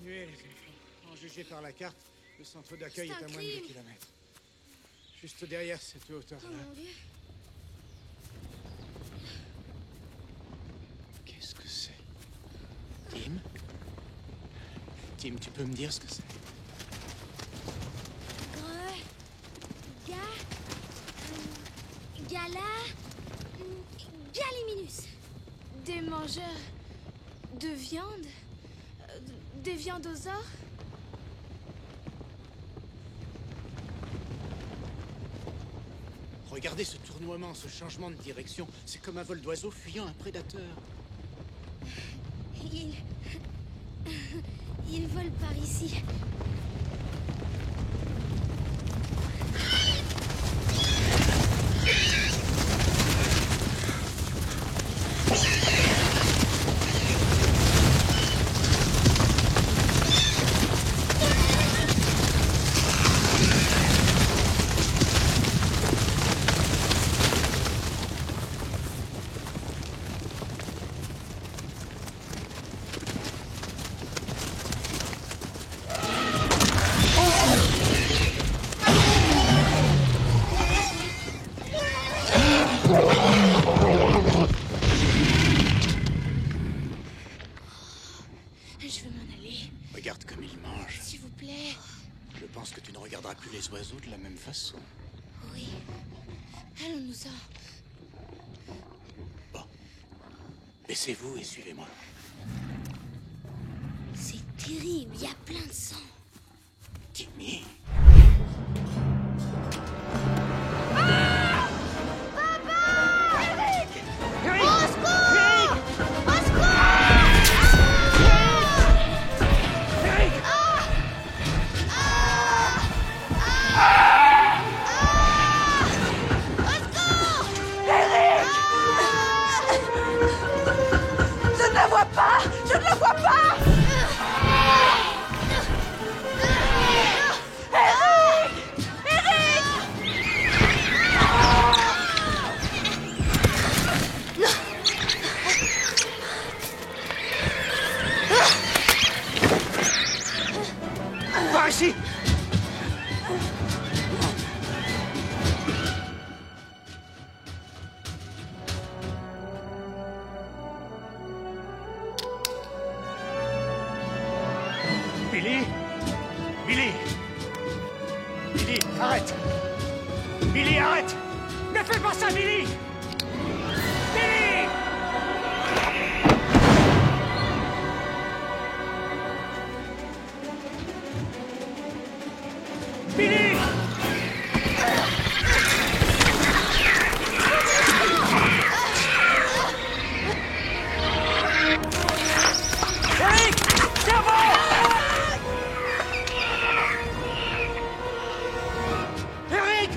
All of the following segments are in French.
tués, les enfants. En jugé par la carte, le centre d'accueil est à moins de 2 kilomètres. Juste derrière cette hauteur-là. Oh mon Dieu. Qu'est-ce que c'est? Tim? Tim, tu peux me dire ce que c'est? Gala... Galiminus. Des mangeurs de viande? Des viandosaures? Regardez ce tournoiement, ce changement de direction. C'est comme un vol d'oiseau fuyant un prédateur. Il vole par ici. Je veux m'en aller. Regarde comme il mange. S'il vous plaît. Je pense que tu ne regarderas plus les oiseaux de la même façon. Oui. Allons-nous-en. Bon. Baissez-vous et suivez-moi. C'est terrible, il y a plein de sang. Timmy. Par ici! Billy! Billy! Billy, arrête! Billy, arrête! Ne fais pas ça, Billy! Billy! Billy! Eric! C'est bon! Eric!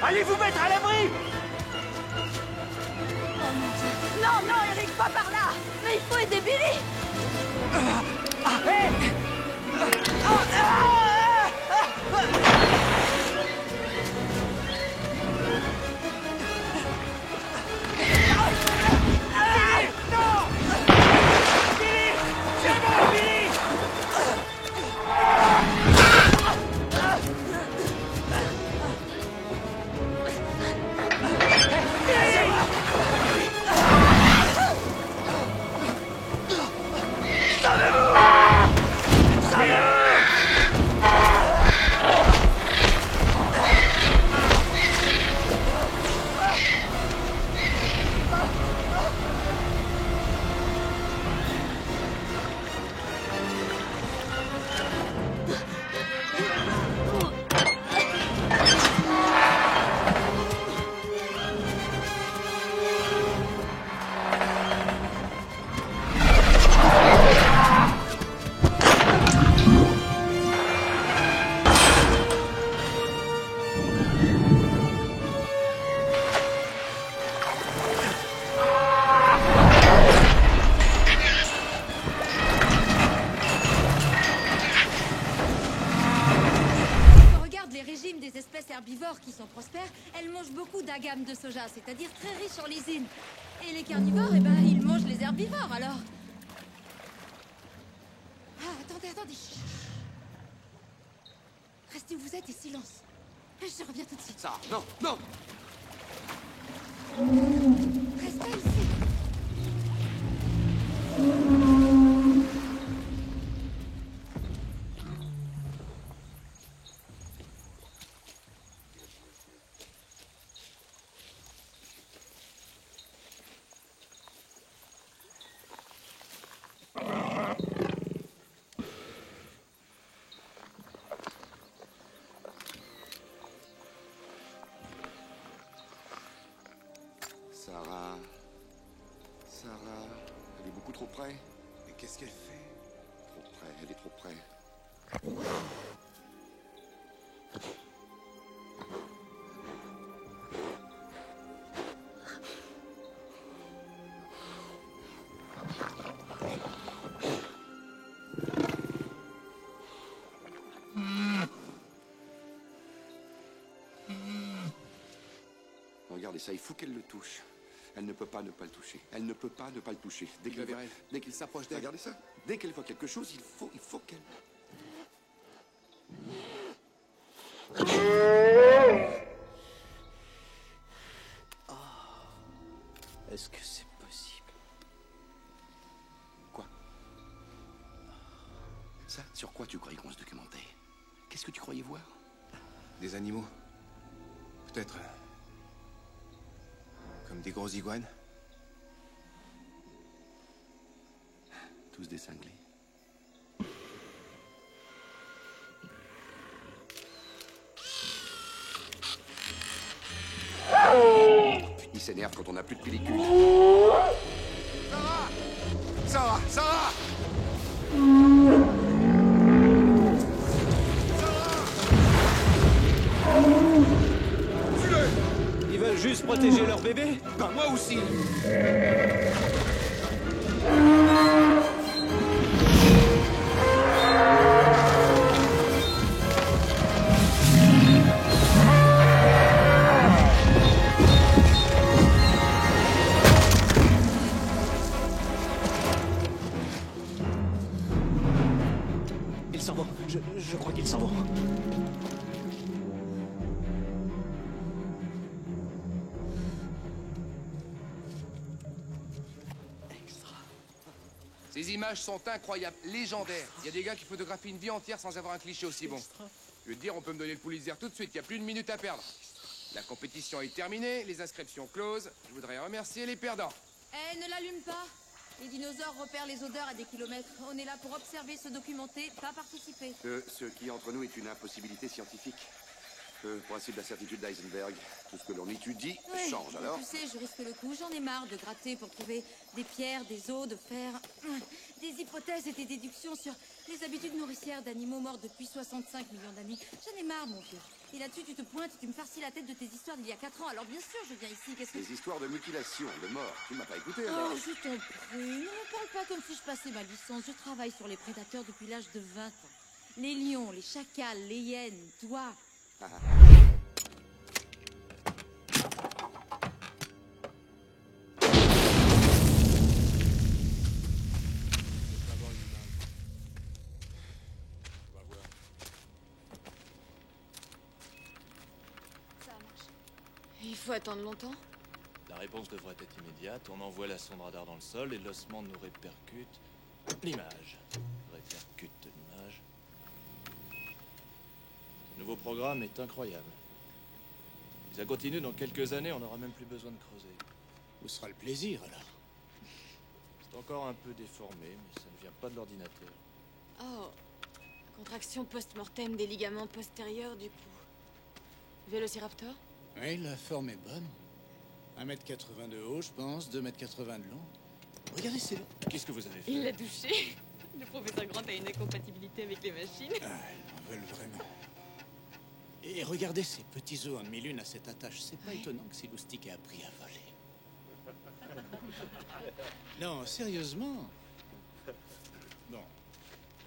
Allez vous mettre à l'abri! Oh mon Dieu. Non, non, Eric, pas par là! Mais il faut aider Billy! Qui sont prospères, elles mangent beaucoup d'agame de soja, c'est-à-dire très riche en lysine. Et les carnivores, eh ben, ils mangent les herbivores, alors. Ah, attendez. Chut. Restez où vous êtes et silence. Je reviens tout de suite. Ça, non. Restez ici. Sarah, elle est beaucoup trop près. Mais qu'est-ce qu'elle fait? Trop près, elle est trop près. Regardez ça, il faut qu'elle le touche. Elle ne peut pas ne pas le toucher. Elle ne peut pas ne pas le toucher. Dès qu'il s'approche d'elle, regardez ça. Dès qu'elle voit quelque chose, il faut qu'elle... Oh. Est-ce que c'est possible? Quoi? Ça, sur quoi tu croyais qu'on se documentait? Qu'est-ce que tu croyais voir? Des animaux. Peut-être... comme des grosses iguanes. Tous des cinglés. Ils s'énervent quand on n'a plus de pellicule. Sarah! Sarah! Ils veulent juste protéger leur bébé? Bah moi aussi! Ils s'en vont. Je crois qu'ils s'en vont. Ces images sont incroyables, légendaires. Il y a des gars qui photographient une vie entière sans avoir un cliché aussi bon. Je veux te dire, on peut me donner le Pulitzer tout de suite, il n'y a plus une minute à perdre. La compétition est terminée, les inscriptions closes. Je voudrais remercier les perdants. Eh, ne l'allume pas. Les dinosaures repèrent les odeurs à des kilomètres. On est là pour observer, se documenter, pas participer. Ce qui entre nous est une impossibilité scientifique. Le principe de la certitude d'Eisenberg. Tout ce que l'on étudie Ouais, change, alors. Tu sais, je risque le coup. J'en ai marre de gratter pour trouver des pierres, des os, de fer, des hypothèses et des déductions sur les habitudes nourricières d'animaux morts depuis 65 millions d'années. J'en ai marre, mon vieux. Et là-dessus, tu te pointes et tu me farcis la tête de tes histoires d'il y a 4 ans. Alors bien sûr, je viens ici. Qu'est-ce que... Les histoires de mutilation, de mort. Tu m'as pas écouté, Oh, alors. je t'en prie, ne me parle pas comme si je passais ma licence. Je travaille sur les prédateurs depuis l'âge de 20 ans. Les lions, les chacals, les hyènes, toi. Il faut attendre longtemps? La réponse devrait être immédiate. On envoie la sonde radar dans le sol et l'ossement nous répercute l'image. Répercute l'image. Ce nouveau programme est incroyable. Si ça continue, dans quelques années, on n'aura même plus besoin de creuser. Où sera le plaisir, alors? C'est encore un peu déformé, mais ça ne vient pas de l'ordinateur. Oh, contraction post-mortem des ligaments postérieurs, du coup. Vélociraptor? Oui, la forme est bonne. 1,80 m de haut, je pense, 2,80 m de long. Regardez, c'est là. Qu'est-ce que vous avez fait? Il l'a touché. Le professeur Grant a une incompatibilité avec les machines. Ah, ils en veulent vraiment. Et regardez ces petits os en demi-lune à cette attache. C'est pas étonnant que Siloustic ait appris à voler. Non, sérieusement. Bon.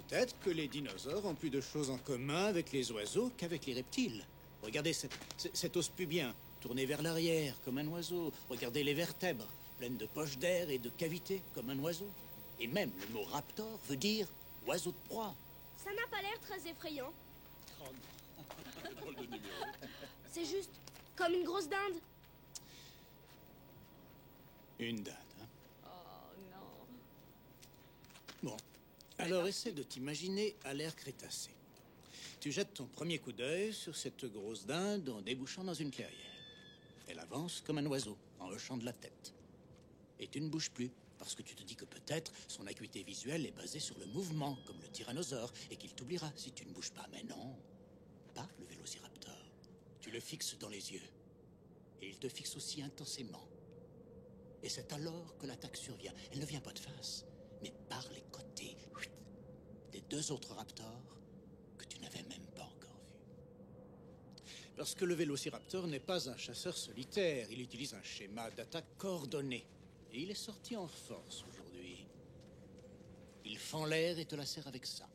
Peut-être que les dinosaures ont plus de choses en commun avec les oiseaux qu'avec les reptiles. Regardez cet os pubien, tourné vers l'arrière, comme un oiseau. Regardez les vertèbres, pleines de poches d'air et de cavités, comme un oiseau. Et même le mot raptor veut dire oiseau de proie. Ça n'a pas l'air très effrayant. C'est juste comme une grosse dinde. Une dinde, hein? Oh non. Bon, alors essaie de t'imaginer à l'ère Crétacé. Tu jettes ton premier coup d'œil sur cette grosse dinde en débouchant dans une clairière. Elle avance comme un oiseau, en hochant de la tête. Et tu ne bouges plus, parce que tu te dis que peut-être son acuité visuelle est basée sur le mouvement, comme le tyrannosaure, et qu'il t'oubliera si tu ne bouges pas. Mais non, pas le vélociraptor. Tu le fixes dans les yeux, et il te fixe aussi intensément. Et c'est alors que l'attaque survient. Elle ne vient pas de face, mais par les côtés des deux autres raptors que tu n'avais même pas encore vus. Parce que le vélociraptor n'est pas un chasseur solitaire. Il utilise un schéma d'attaque coordonné. Et il est sorti en force aujourd'hui. Il fend l'air et te lacère avec ça.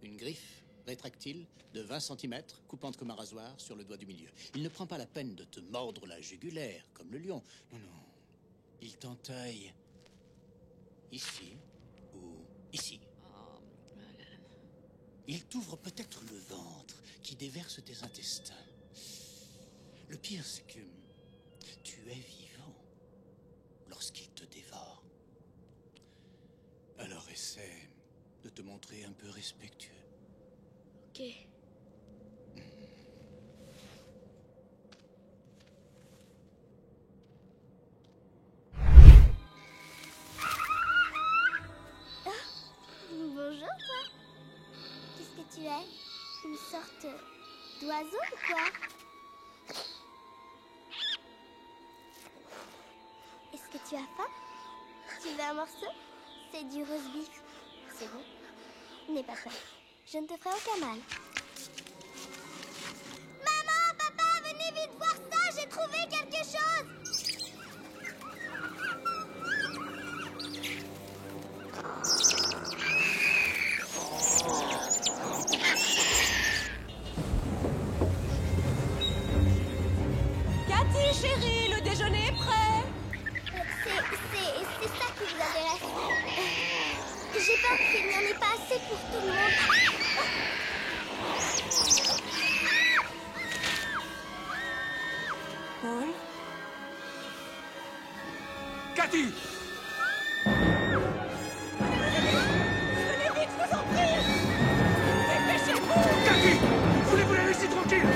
Une griffe rétractile de 20 cm, coupante comme un rasoir, sur le doigt du milieu. Il ne prend pas la peine de te mordre la jugulaire, comme le lion. Non, non. Il t'entaille ici ou ici. Il t'ouvre peut-être le ventre qui déverse tes intestins. Le pire, c'est que tu es vivant lorsqu'il te dévore. Alors essaie de te montrer un peu respectueux. Ok. Bonjour, toi. Qu'est-ce que tu es? Une sorte d'oiseau ou quoi? Est-ce que tu as faim? Tu veux un morceau? C'est du roast beef. C'est bon? N'aie pas peur. Je ne te ferai aucun mal. Maman, papa, venez vite voir ça. J'ai trouvé quelque chose. Cathy, chérie, le déjeuner est prêt. C'est ça qui vous intéresse. J'ai peur qu'il n'y en ait pas assez pour tout le monde. Paul? Cathy! Venez vite, je vous en prie. Dépêchez-vous. Cathy! Voulez-vous la laisser tranquille?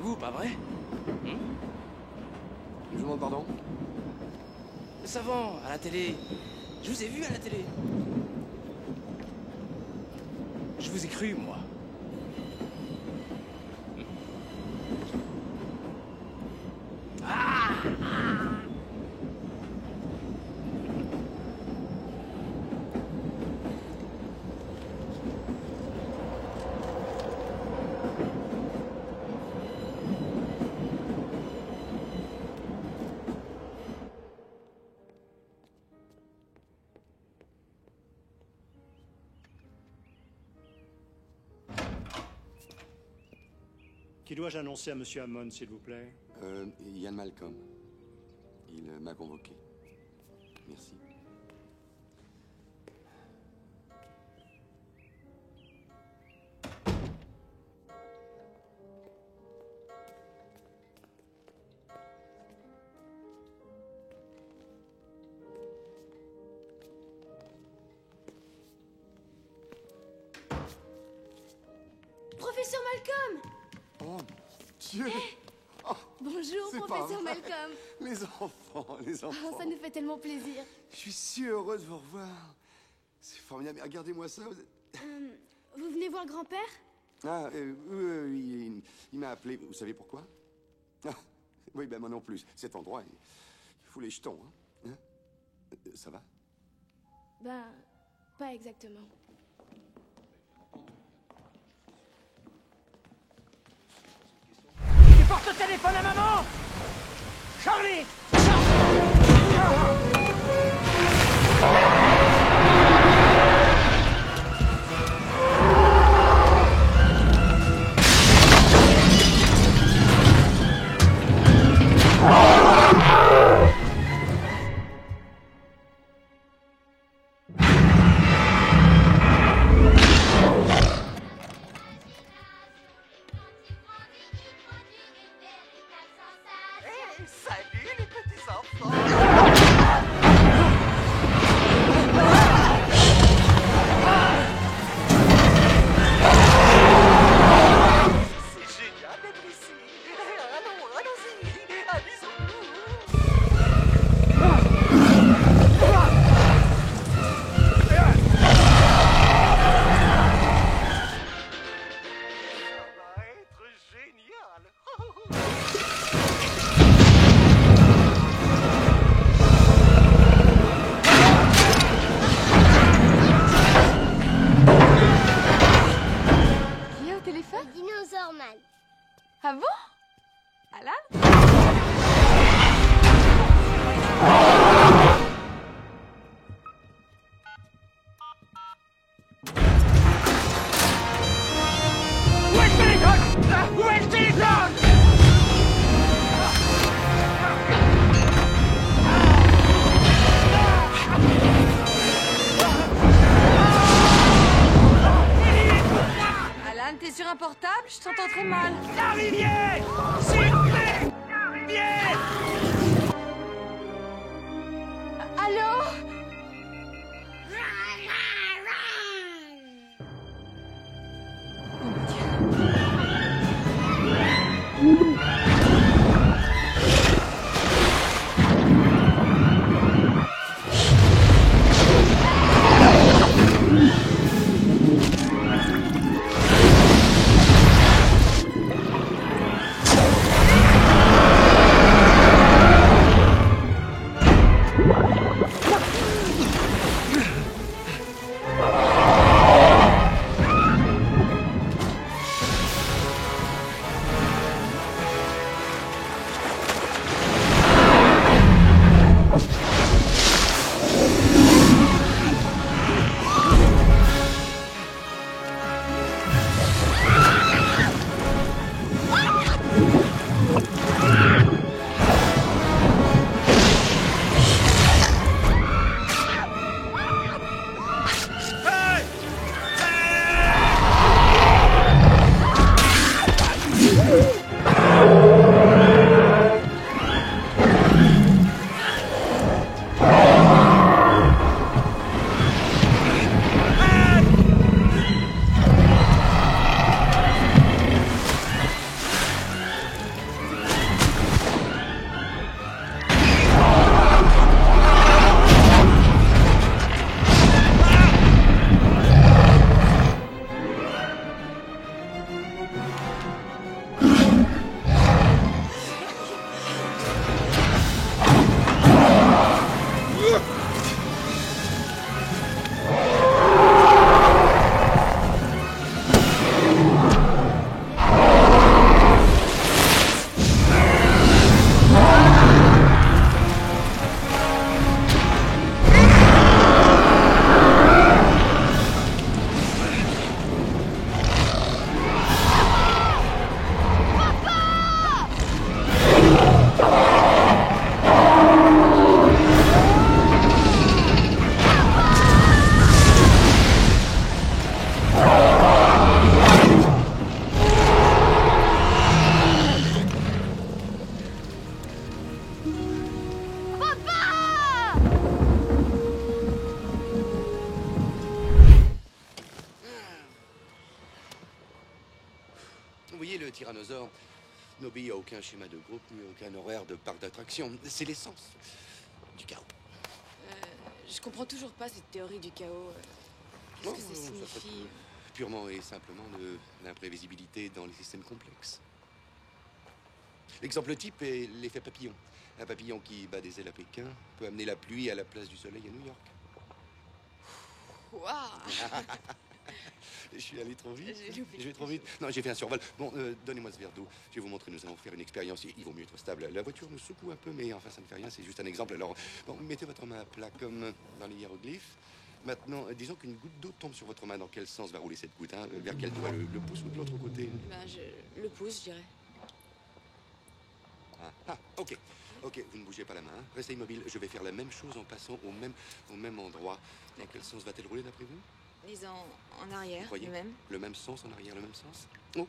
vous, pas vrai? Je vous demande pardon? Le savant, à la télé. Je vous ai vu à la télé. Je vous ai cru, moi. Qui dois-je annoncer à Monsieur Hammond, s'il vous plaît? Ian Malcolm. Il m'a convoqué. Merci. Professeur Malcolm! Oh, Dieu! Bonjour, C'est pas professeur vrai. Malcolm. Les enfants, les enfants. Oh, ça nous fait tellement plaisir. Je suis si heureux de vous revoir. C'est formidable. Regardez-moi ça. Vous venez voir grand-père? Ah, il m'a appelé. Vous savez pourquoi? Ah, oui, ben moi non plus. Cet endroit, il fout les jetons. Hein? Ça va? Ben, pas exactement. Tu portes le téléphone à maman! Charlie! Salut les petits enfants! C'est génial d'être ici! Allons-y! Ça va être génial! Qui est au téléphone? Dinosaure Man. Ah bon? Alan? Où est le téléphone? Où est le téléphone? Alan, t'es sur un portable? Je t'entends très mal. La rivière! S'il vous plaît! La rivière! Allô? le tyrannosaure n'obéit à aucun schéma de groupe ni aucun horaire de parc d'attraction. C'est l'essence du chaos. Je comprends toujours pas cette théorie du chaos. Qu'est-ce que ça signifie? Purement et simplement de l'imprévisibilité dans les systèmes complexes. L'exemple type est l'effet papillon. Un papillon qui bat des ailes à Pékin peut amener la pluie à la place du soleil à New York. Waouh! Je suis allé trop vite. J'ai Je vais trop vite. Non, j'ai fait un survol. Bon, donnez-moi ce verre d'eau. Je vais vous montrer, nous allons faire une expérience. Il vaut mieux être stable. La voiture nous secoue un peu, mais enfin, ça ne fait rien. C'est juste un exemple. Alors, bon, mettez votre main à plat comme dans les hiéroglyphes. Maintenant, disons qu'une goutte d'eau tombe sur votre main. Dans quel sens va rouler cette goutte, hein? Vers quel doigt? Le pouce ou de l'autre côté? Le pouce, je dirais. Ok. Ok, vous ne bougez pas la main. Restez immobile. Je vais faire la même chose en passant au même endroit. Dans quel sens va-t-elle rouler d'après vous? Disons en arrière, Voyez, le même. Le même sens en arrière, le même sens. Oh.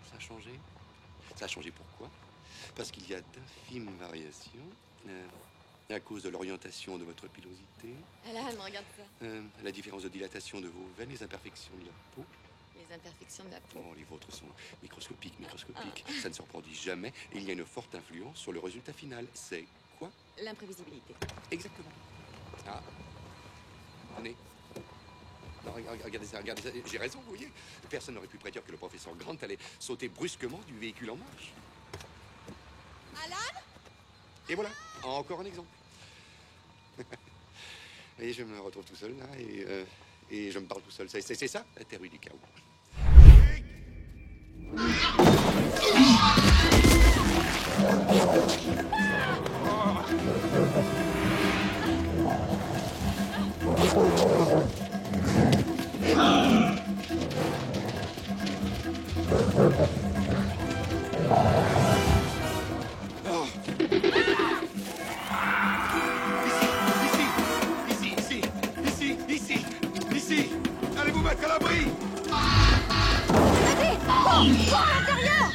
Ça a changé. Ça a changé pourquoi? Parce qu'il y a d'infimes variations. À cause de l'orientation de votre pilosité. Alan, regarde ça. La différence de dilatation de vos veines, les imperfections de la peau. Les imperfections de la peau. Oh, les vôtres sont microscopiques. Ça ne se reproduit jamais. Et il y a une forte influence sur le résultat final. C'est quoi? L'imprévisibilité. Exactement. Tenez. Non, regardez ça. J'ai raison, vous voyez. Personne n'aurait pu prédire que le professeur Grant allait sauter brusquement du véhicule en marche. Alan? Et voilà, encore un exemple. Et je me retrouve tout seul, là, et je me parle tout seul. C'est ça, la théorie du chaos. Ici. Allez vous mettre à l'abri. Allez, cours à l'intérieur.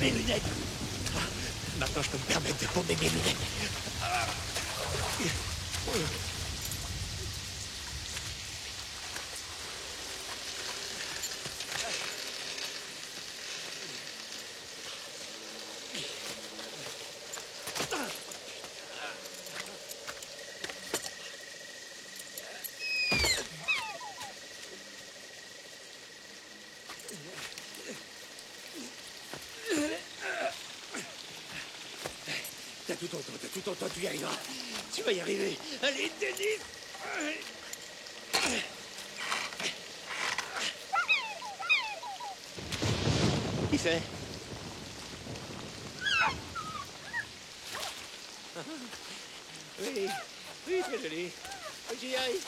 Mes lunettes. Maintenant, je peux me permettre de tomber mes lunettes. T'as tout ton temps, tu y arriveras. Tu vas y arriver. Allez, Denis. Qui c'est? Oui, très joli. Faut que j'y aille.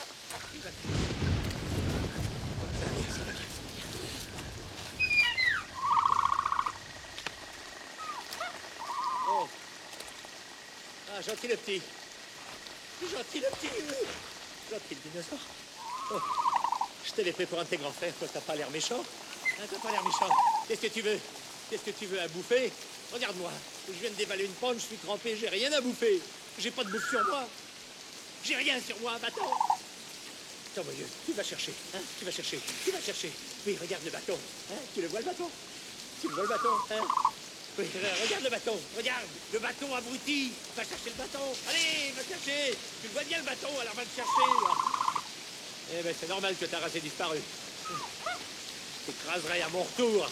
Oh. Ah, gentil le petit. Gentil le petit. Gentil le dinosaure. Oh. Je te l'ai fait pour un de tes grands frères. Toi, t'as pas l'air méchant. Hein, t'as pas l'air méchant. Qu'est-ce que tu veux? Qu'est-ce que tu veux à bouffer? Regarde-moi, je viens de dévaler une pomme, je suis trempé, j'ai rien à bouffer. J'ai pas de bouffe sur moi. J'ai rien sur moi, bâton. Attends, voyeux, tu vas chercher, hein? Tu vas chercher, tu vas chercher. Oui, regarde le bâton, hein? Tu le vois le bâton? Tu le vois le bâton, hein? Oui, regarde le bâton, regarde, le bâton abruti. Va chercher le bâton, allez, va chercher. Tu le vois bien le bâton, alors va le chercher. Eh ben, c'est normal que ta race ait disparu. Je t'écraserai à mon retour.